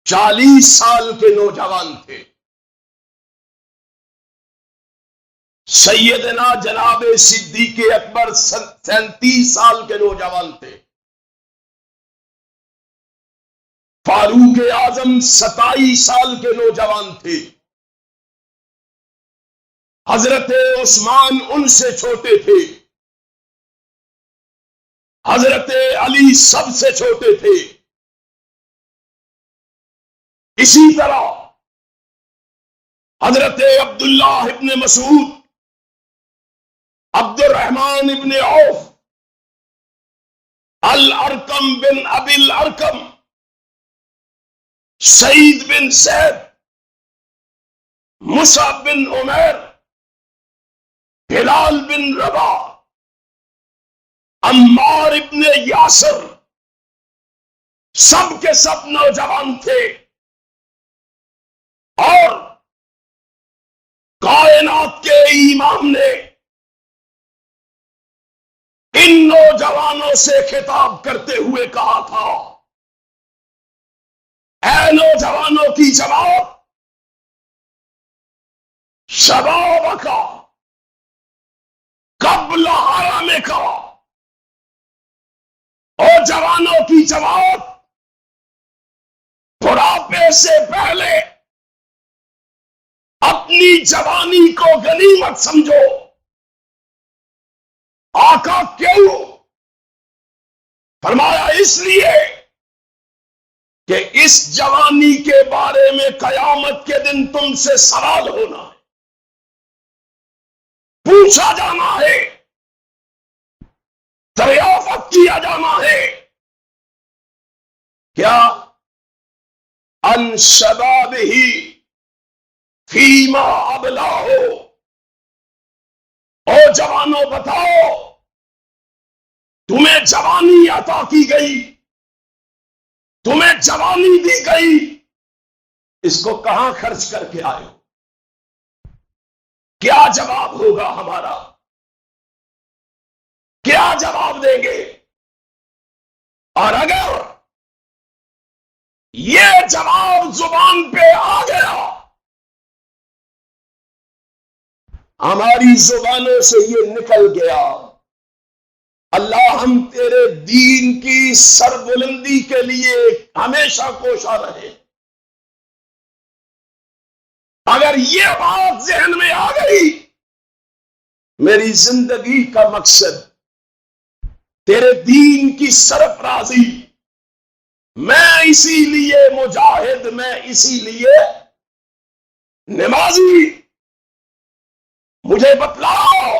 40 سال کے نوجوان تھے. سیدنا جناب صدیق اکبر 37 سال کے نوجوان تھے. فاروق اعظم 27 سال کے نوجوان تھے. حضرت عثمان ان سے چھوٹے تھے. حضرت علی سب سے چھوٹے تھے. اسی طرح حضرت عبداللہ ابن مسعود، عبد الرحمن ابن عوف، الارقم بن ابی الارقم، سعید بن زید، مصعب بن عمیر، بلال بن رباح، عمار ابن یاسر، سب کے سب نوجوان تھے. اور کائنات کے امام نے ان نوجوانوں سے خطاب کرتے ہوئے کہا تھا، اے نوجوانوں کی جماعت، شبابک قبل حرمک، اور جوانوں کی جماعت، بڑھاپے سے پہلے اپنی جوانی کو غنیمت سمجھو. آقا کیوں؟ فرمایا اس لیے کہ اس جوانی کے بارے میں قیامت کے دن تم سے سوال ہونا ہے، پوچھا جانا ہے، دریافت کیا جانا ہے. کیا؟ ان شباب ہی فیما ابلا ہو. او جوانوں بتاؤ، تمہیں جوانی عطا کی گئی، تمہیں جوانی دی گئی، اس کو کہاں خرچ کر کے آئے ہو؟ کیا جواب ہوگا ہمارا؟ کیا جواب دیں گے؟ اور اگر یہ جواب زبان پہ آ گیا، ہماری زبانوں سے یہ نکل گیا، اللہ ہم تیرے دین کی سربلندی کے لیے ہمیشہ کوشاں رہے، اگر یہ بات ذہن میں آ گئی، میری زندگی کا مقصد تیرے دین کی سرفرازی، میں اسی لیے مجاہد، میں اسی لیے نمازی، مجھے بتلاؤ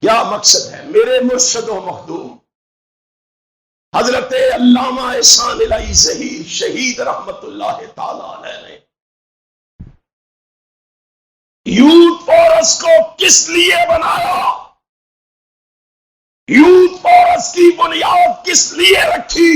کیا مقصد ہے؟ میرے مرشد و مخدوم حضرت علامہ احسان الہی ظہیر شہید رحمت اللہ تعالی علیہ نے یوتھ فورس کو کس لیے بنایا؟ یوتھ فورس کی بنیاد کس لیے رکھی؟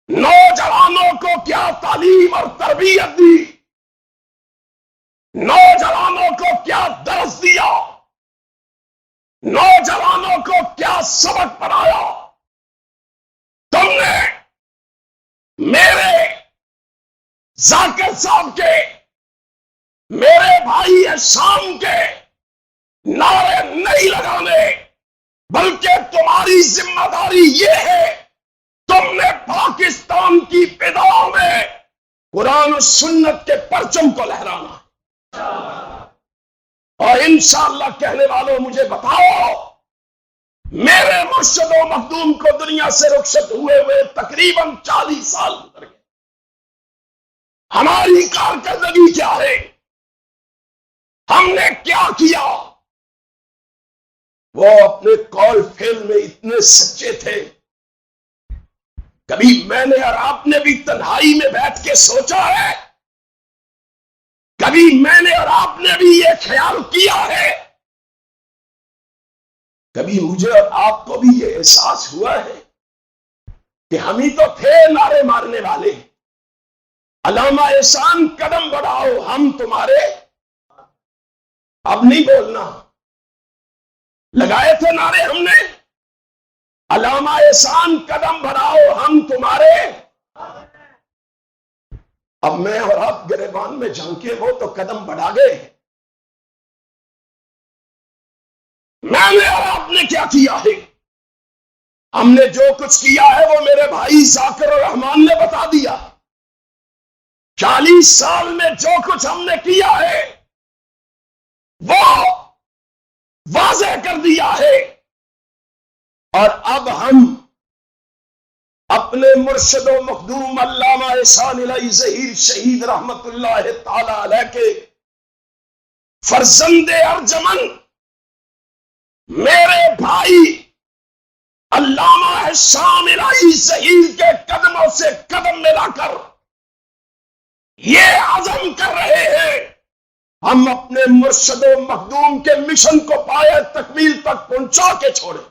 نوجوانوں کو کیا تعلیم اور تربیت دی؟ نوجوانوں کو کیا درس دیا؟ نوجوانوں کو کیا سبق پڑھایا؟ تم نے میرے ذاکر صاحب کے، میرے بھائی شام کے نعرے نہیں لگانے، بلکہ تمہاری ذمہ داری یہ ہے، تم نے پاکستان کی فضاؤں میں قرآن و سنت کے پرچم کو لہرانا. اور انشاءاللہ کہنے والوں مجھے بتاؤ، میرے مرشد و مخدوم کو دنیا سے رخصت ہوئے تقریباً 40 سال گزر گئے، ہماری کارکردگی کیا ہے؟ ہم نے کیا کیا؟ وہ اپنے قول فعل میں اتنے سچے تھے، کبھی میں نے اور آپ نے بھی تنہائی میں بیٹھ کے سوچا ہے؟ کبھی میں نے اور آپ نے بھی یہ خیال کیا ہے؟ کبھی مجھے اور آپ کو بھی یہ احساس ہوا ہے کہ ہم ہی تو تھے نعرے مارنے والے؟ علامہ احسان قدم بڑھاؤ، ہم تمہارے، اب نہیں بولنا، لگائے تھے نعرے ہم نے، علامہ احسان قدم بڑھاؤ ہم تمہارے. اب میں اور آپ گریبان میں جھانکے ہو تو قدم بڑھا گئے. میں نے اور آپ نے کیا کیا ہے؟ ہم نے جو کچھ کیا ہے وہ میرے بھائی ذاکر الرحمان نے بتا دیا. 40 سال میں جو کچھ ہم نے کیا ہے وہ واضح کر دیا ہے. اور اب ہم اپنے مرشد و مخدوم علامہ احسان الہی ظہیر شہید رحمت اللہ تعالی علیہ کے فرزند ارجمن میرے بھائی علامہ احسان الہی ظہیر کے قدموں سے قدم ملا کر یہ عزم کر رہے ہیں ہم اپنے مرشد و مخدوم کے مشن کو پائے تکمیل تک پہنچا کے چھوڑیں.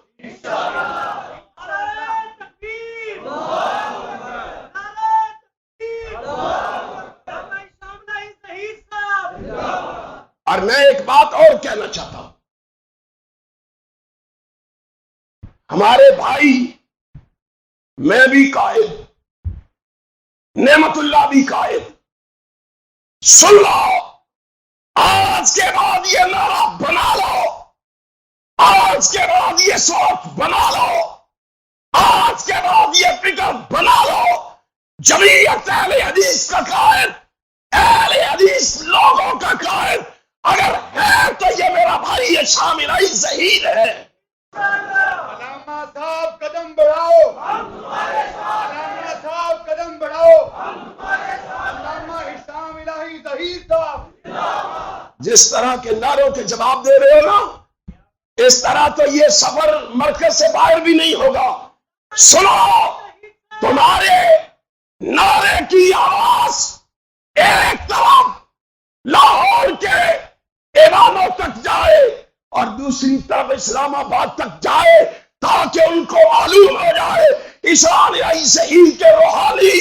اور میں ایک بات اور کہنا چاہتا ہوں. ہمارے بھائی میں بھی قائد, نعمت اللہ بھی قائد, سن لو آج کے بعد یہ نعرہ بنا لو, آج کے بعد یہ سوچ بنا لو, آج کے بعد یہ فکر بنا لو. جمعیت اہل حدیث کا قائد, اہل حدیث لوگوں کا قائد اگر ہے تو یہ میرا بھائی احسان الہی ظہیر ہے. علامہ صاحب قدم بڑھاؤ, علامہ صاحب قدم بڑھاؤ, علامہ احسان الہی ظہیر صاحب. جس طرح کے نعروں کے جواب دے رہے ہو نا, اس طرح تو یہ سفر مرکز سے باہر بھی نہیں ہوگا. سنو, تمہارے نعرے کی آواز ایک طرف لاہور کے ایوانوں تک جائے اور دوسری طرف اسلام آباد تک جائے تاکہ ان کو معلوم ہو جائے احسان الہی ظہیر کے روحانی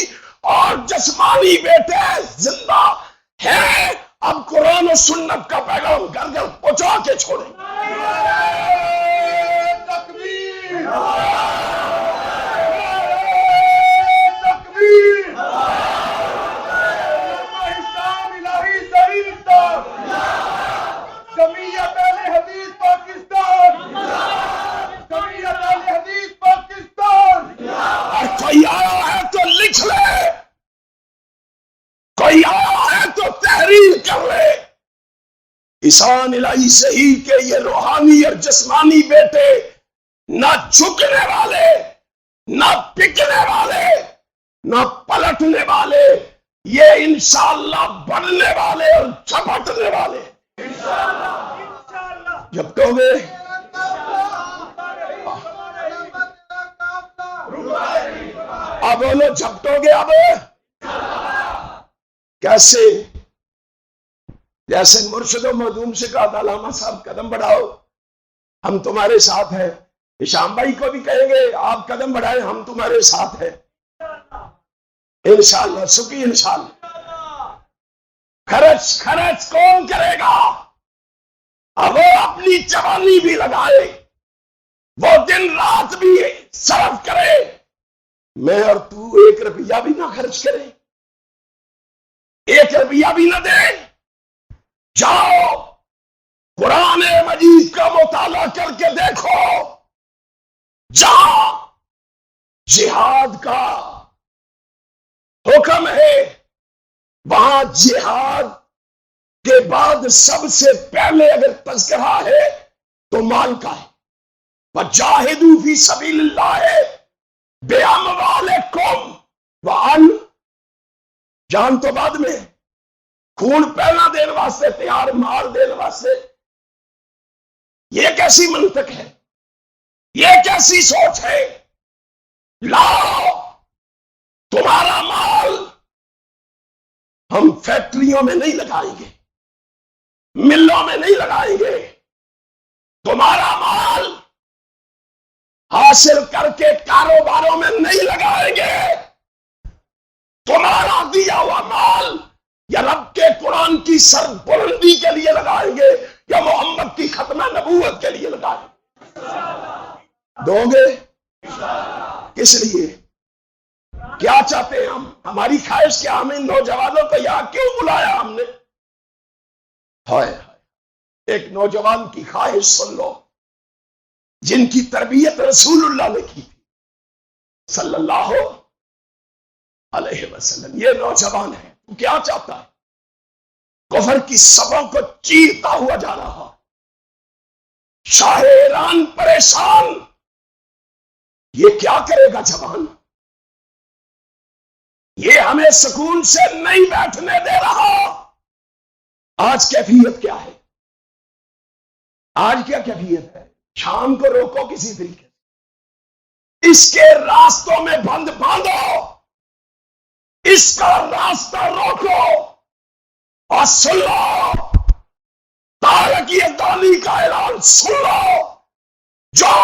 اور جسمانی بیٹے زندہ ہیں. اب قرآن و سنت کا پیغام گھر گھر پہنچا کے چھوڑیں. تکبیر, جمعیت اہل حدیث پاکستان, جمعیت اہل حدیث پاکستان. اور کوئی آیا ہے تو لکھ لے, کوئی آیا ہے تو تحریر کر لے. احسان الہی ظہیر کے یہ روحانی اور جسمانی بیٹے نہ جھکنے والے, نہ پکنے والے, نہ پلٹنے والے, یہ انشاءاللہ بڑھنے والے اور جھپٹنے والے. جھپٹو گے, اب بولو جھپٹو گے. اب کیسے؟ جیسے مرشد و مخدوم سے کہا تھا علامہ صاحب قدم بڑھاؤ ہم تمہارے ساتھ ہیں, ہشام بھائی کو بھی کہیں گے آپ قدم بڑھائیں ہم تمہارے ساتھ ہیں انشاءاللہ. سکی انشاءاللہ. خرچ کون کرے گا؟ اب وہ اپنی جوانی بھی لگائے, وہ دن رات بھی صرف کرے, میں اور تو 1 روپیہ بھی نہ خرچ کرے, 1 روپیہ بھی نہ دے. جاؤ قرآن مجید کا مطالعہ کر کے دیکھو, جہاں جہاد کا حکم ہے وہاں جہاد کے بعد سب سے پہلے اگر تذکرہ ہے تو مال کا ہے. وَجَاهِدُوا فِي سَبِيلِ اللَّهِ بِأَمْوَالِكُمْ وَأَنْفُسِكُمْ. جان تو بعد میں, خون پہلا دینے واسطے تیار, مال دینے واسطے. یہ کیسی منطق ہے, یہ کیسی سوچ ہے؟ لاؤ تمہارا مال ہم فیکٹریوں میں نہیں لگائیں گے, ملوں میں نہیں لگائیں گے, تمہارا مال حاصل کر کے کاروباروں میں نہیں لگائیں گے, تمہارا دیا ہوا مال یا رب کے قرآن کی سربلندی کے لیے لگائیں گے یا محمد کی ختم نبوت کے لیے لگائیں گے. دو گے؟ کس لیے؟ کیا چاہتے ہیں ہم؟ ہماری خواہش کیا؟ ہمیں نوجوانوں کو یہاں کیوں بلایا ہم نے؟ ہائے ایک نوجوان کی خواہش سن لو، جن کی تربیت رسول اللہ نے کی تھی صلی اللہ علیہ وسلم۔ یہ نوجوان ہے، تو کیا چاہتا ہے؟ کفر کی سبوں کو چیرتا ہوا جا رہا، شاہ ایران پریشان، یہ کیا کرے گا جوان؟ یہ ہمیں سکون سے نہیں بیٹھنے دے رہا۔ آج کیفیت کیا ہے؟ آج کیا کیفیت ہے؟ شام کو روکو کسی طریقے سے، اس کے راستوں میں بند باندھو، اس کا راستہ روکو، اور سن لو طارق یزدانی کا اعلان سن لو، جو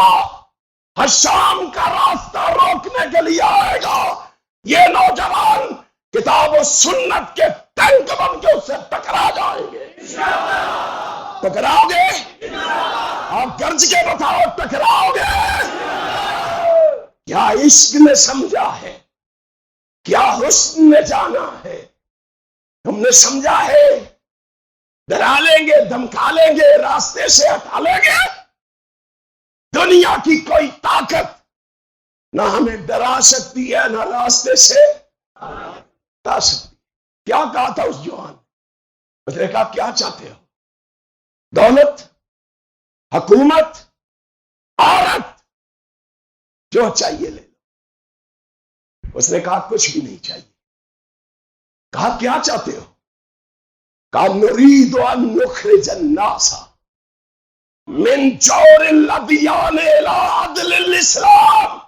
حشام کا راستہ روکنے کے لیے آئے گا، یہ نوجوان کتاب و سنت کے ٹینک بن کے اس سے ٹکرا جائیں گے۔ ٹکراؤ گے؟ آپ گرج کے بتاؤ، ٹکراؤ گے؟ کیا عشق نے سمجھا ہے؟ کیا حسن نے جانا ہے؟ ہم نے سمجھا ہے ڈرا لیں گے، دھمکا لیں گے، راستے سے ہٹا لیں گے، دنیا کی کوئی طاقت نہ ہمیں ڈرا سکتی ہے، نہ راستے سے ہٹا سکتی۔ کیا کہا تھا اس جوان؟ اس نے کہا کیا چاہتے ہو؟ دولت، حکومت، عورت، جو چاہیے لے لو۔ اس نے کہا کچھ بھی نہیں چاہیے۔ کہا کیا چاہتے ہو؟ کہا نرید ان نخرج الناس من جور الادیان الى عدل الاسلام۔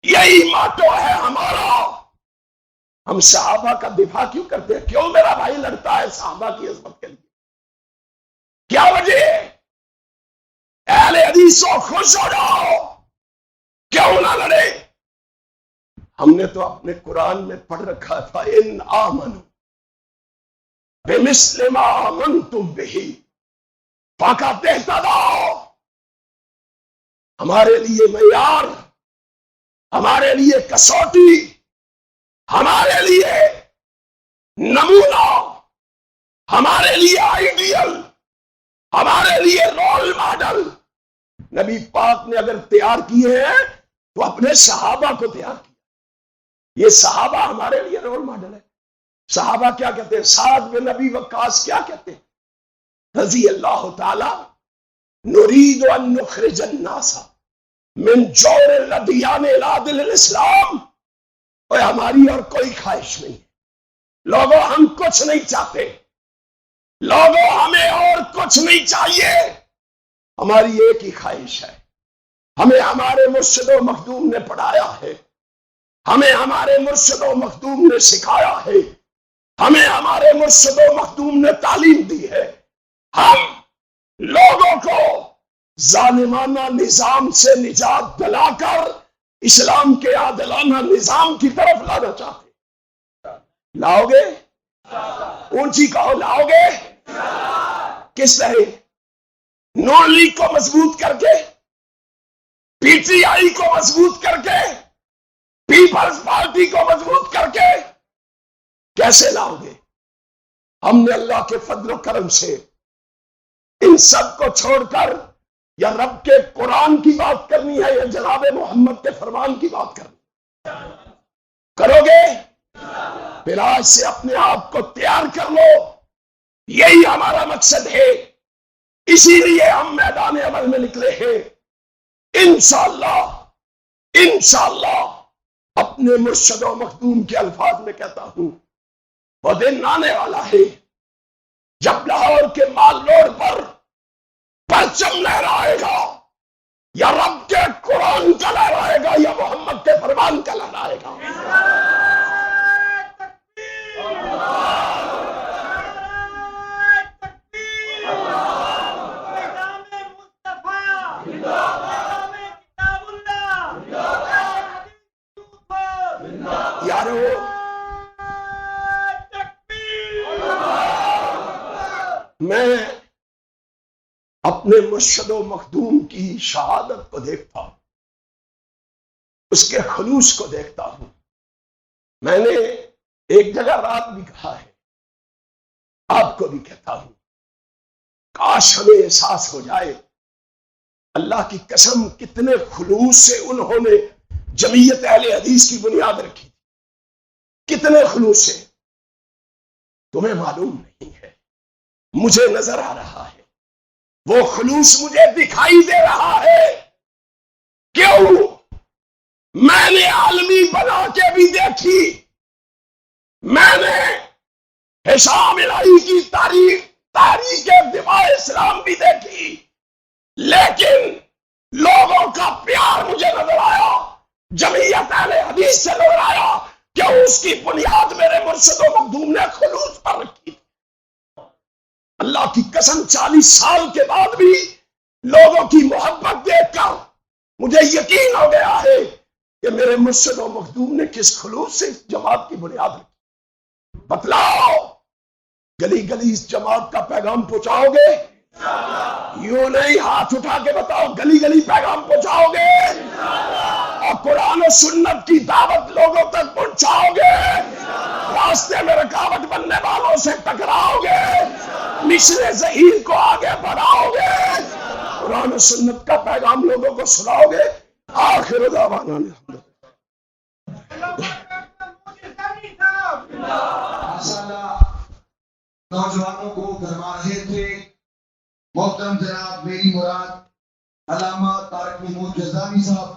یہی ماٹو ہے ہمارا۔ ہم صحابہ کا دفاع کیوں کرتے ہیں؟ کیوں میرا بھائی لڑتا ہے صحابہ کی عظمت کے لیے؟ کیا وجہ ہے؟ اہل حدیثوں خوش ہو جاؤ، کیوں نہ لڑے؟ ہم نے تو اپنے قرآن میں پڑھ رکھا تھا ان آمنوا بمثل ما آمنتم بہ فقد اہتدوا۔ ہمارے لیے معیار، ہمارے لیے کسوٹی، ہمارے لیے نمونہ، ہمارے لیے آئیڈیل، ہمارے لیے رول ماڈل نبی پاک نے اگر تیار کیے ہیں تو اپنے صحابہ کو تیار کیا۔ یہ صحابہ ہمارے لیے رول ماڈل ہے۔ صحابہ کیا کہتے ہیں؟ سعد بن ابی وقاص کیا کہتے ہیں؟ رضی اللہ تعالی، نرید ان نخرج الناس من جور الادیان الى عدل الاسلام۔ اور ہماری اور کوئی خواہش نہیں ہے لوگوں، ہم کچھ نہیں چاہتے لوگوں، ہمیں اور کچھ نہیں چاہیے۔ ہماری ایک ہی خواہش ہے، ہمیں ہمارے مرشد و مخدوم نے پڑھایا ہے، ہمیں ہمارے مرشد و مخدوم نے سکھایا ہے، ہمیں ہمارے مرشد و مخدوم نے تعلیم دی ہے۔ ہم لوگوں کو ظالمانہ نظام سے نجات دلا کر اسلام کے عادلانہ نظام کی طرف لانا چاہتے۔ لاؤ گے؟ اونچی کہو، لاؤ گے؟ کس طرح؟ نون لیگ کو مضبوط کر کے، پی ٹی آئی کو مضبوط کر کے، پیپلز پارٹی کو مضبوط کر کے؟ کیسے لاؤ گے؟ ہم نے اللہ کے فضل و کرم سے ان سب کو چھوڑ کر یا رب کے قرآن کی بات کرنی ہے یا جناب محمد کے فرمان کی بات کرنی کرو گے؟ پھر آج سے اپنے آپ کو تیار کر لو، یہی ہمارا مقصد ہے، اسی لیے ہم میدان عمل میں نکلے ہیں۔ انشاءاللہ انشاءاللہ اپنے مرشد و مخدوم کے الفاظ میں کہتا ہوں، وہ دن آنے والا ہے جب لاہور کے مال روڈ پر پرچم لہرائے گا، یا رب کے قرآن کا لہرائے گا یا محمد کے فرمان کا لہرائے گا۔ یارو میں اپنے مرشد و مخدوم کی شہادت کو دیکھتا ہوں، اس کے خلوص کو دیکھتا ہوں. میں نے ایک جگہ رات بھی کہا ہے، آپ کو بھی کہتا ہوں، کاش ہمیں احساس ہو جائے اللہ کی قسم کتنے خلوص سے انہوں نے جمعیت اہل حدیث کی بنیاد رکھی، کتنے خلوص سے. تمہیں معلوم نہیں ہے، مجھے نظر آ رہا ہے، وہ خلوص مجھے دکھائی دے رہا ہے. کیوں؟ میں نے عالمی بنا کے بھی دیکھی، میں نے ہشام الہی کی تاریخ دفاع اسلام بھی دیکھی، لیکن لوگوں کا پیار مجھے نظر آیا، جمعیت اہل حدیث سے نظر آیا کہ اس کی بنیاد میرے مرشد و مخدوم نے خلوص پر رکھی. اللہ کی قسم 40 سال کے بعد بھی لوگوں کی محبت دیکھ کر مجھے یقین ہو گیا ہے کہ میرے مرشد و مخدوم نے کس خلوص سے اس جماعت کی بنیاد رکھی. بتلاؤ، گلی گلی اس جماعت کا پیغام پہنچاؤ گے؟ یوں نہیں، ہاتھ اٹھا کے بتاؤ، گلی گلی پیغام پہنچاؤ گے؟ اور قرآن و سنت کی دعوت لوگوں تک پہنچاؤ گے؟ راستے میں رکاوٹ بننے والوں سے ٹکراؤ گے؟ مشن ظہیر کو آگے بڑھاؤ گے؟ قرآن و سنت کا پیغام لوگوں کو سناؤ گے؟ آخر دعوانا الحمدللہ. نوجوانوں کو فرما رہے تھے محترم جناب میری مراد علامہ طارق محمود جزامی صاحب.